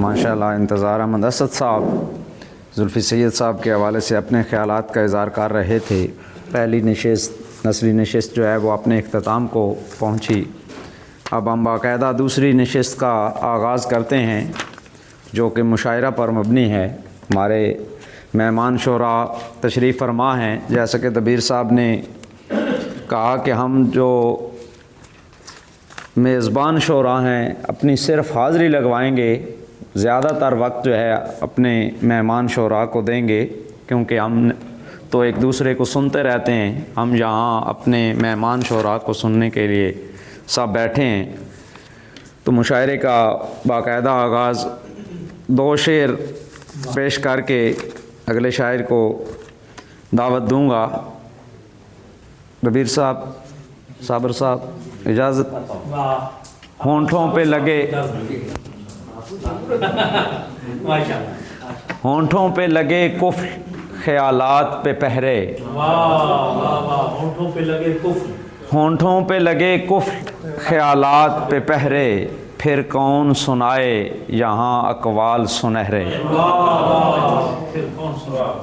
ماشاءاللہ انتظار احمد اسد صاحب زلفی سید صاحب کے حوالے سے اپنے خیالات کا اظہار کر رہے تھے۔ پہلی نشست نسلی نشست جو ہے وہ اپنے اختتام کو پہنچی۔ اب ہم باقاعدہ دوسری نشست کا آغاز کرتے ہیں جو کہ مشاعرہ پر مبنی ہے۔ ہمارے مہمان شعراء تشریف فرما ہیں، جیسا کہ دبیر صاحب نے کہا کہ ہم جو میزبان شعراء ہیں اپنی صرف حاضری لگوائیں گے، زیادہ تر وقت جو ہے اپنے مہمان شعراء کو دیں گے، کیونکہ ہم تو ایک دوسرے کو سنتے رہتے ہیں، ہم یہاں اپنے مہمان شعراء کو سننے کے لیے سب بیٹھے ہیں۔ تو مشاعرے کا باقاعدہ آغاز دو شعر پیش کر کے اگلے شاعر کو دعوت دوں گا۔ دبیر صاحب، صابر صاحب اجازت۔ ہونٹوں پہ لگے ہونٹوں پہ لگے کفر خیالات پہ پہرے، ہونٹوں پہ لگے کفر، ہونٹوں پہ لگے کفر خیالات پہ پہرے، پھر کون سنائے یہاں اقوال سنہرے،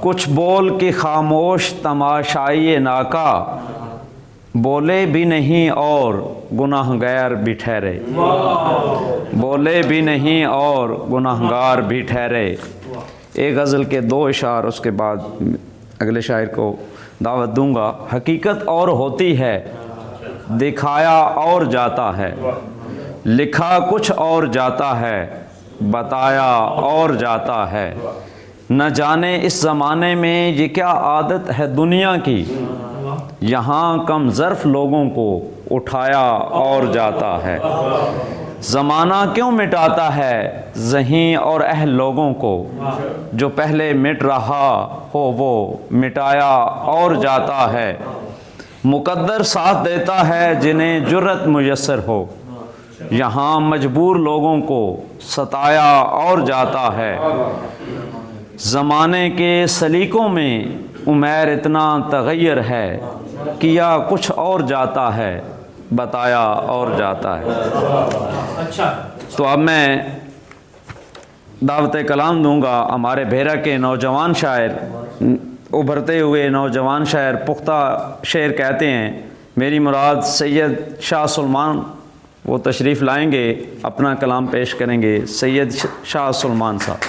کچھ بول کے خاموش تماشائی ناکا، بولے بھی نہیں اور گناہ گار بھی ٹھہرے، بولے بھی نہیں اور گناہ گار بھی ٹھہرے۔ ایک غزل کے دو اشعار، اس کے بعد اگلے شاعر کو دعوت دوں گا۔ حقیقت اور ہوتی ہے، دکھایا اور جاتا ہے، لکھا کچھ اور جاتا ہے، بتایا اور جاتا ہے، نہ جانے اس زمانے میں یہ کیا عادت ہے دنیا کی، یہاں کم ظرف لوگوں کو اٹھایا اور جاتا ہے، زمانہ کیوں مٹاتا ہے ذہین اور اہل لوگوں کو، جو پہلے مٹ رہا ہو وہ مٹایا اور جاتا ہے، مقدر ساتھ دیتا ہے جنہیں جرت میسر ہو، یہاں مجبور لوگوں کو ستایا اور جاتا ہے، زمانے کے سلیقوں میں عمیر اتنا تغیر ہے، کیا کچھ اور جاتا ہے، بتایا اور جاتا ہے۔ تو اب میں دعوت کلام دوں گا ہمارے بھیرا کے نوجوان شاعر، ابھرتے ہوئے نوجوان شاعر، پختہ شعر کہتے ہیں، میری مراد سید شاہ سلمان، وہ تشریف لائیں گے، اپنا کلام پیش کریں گے۔ سید شاہ سلمان صاحب۔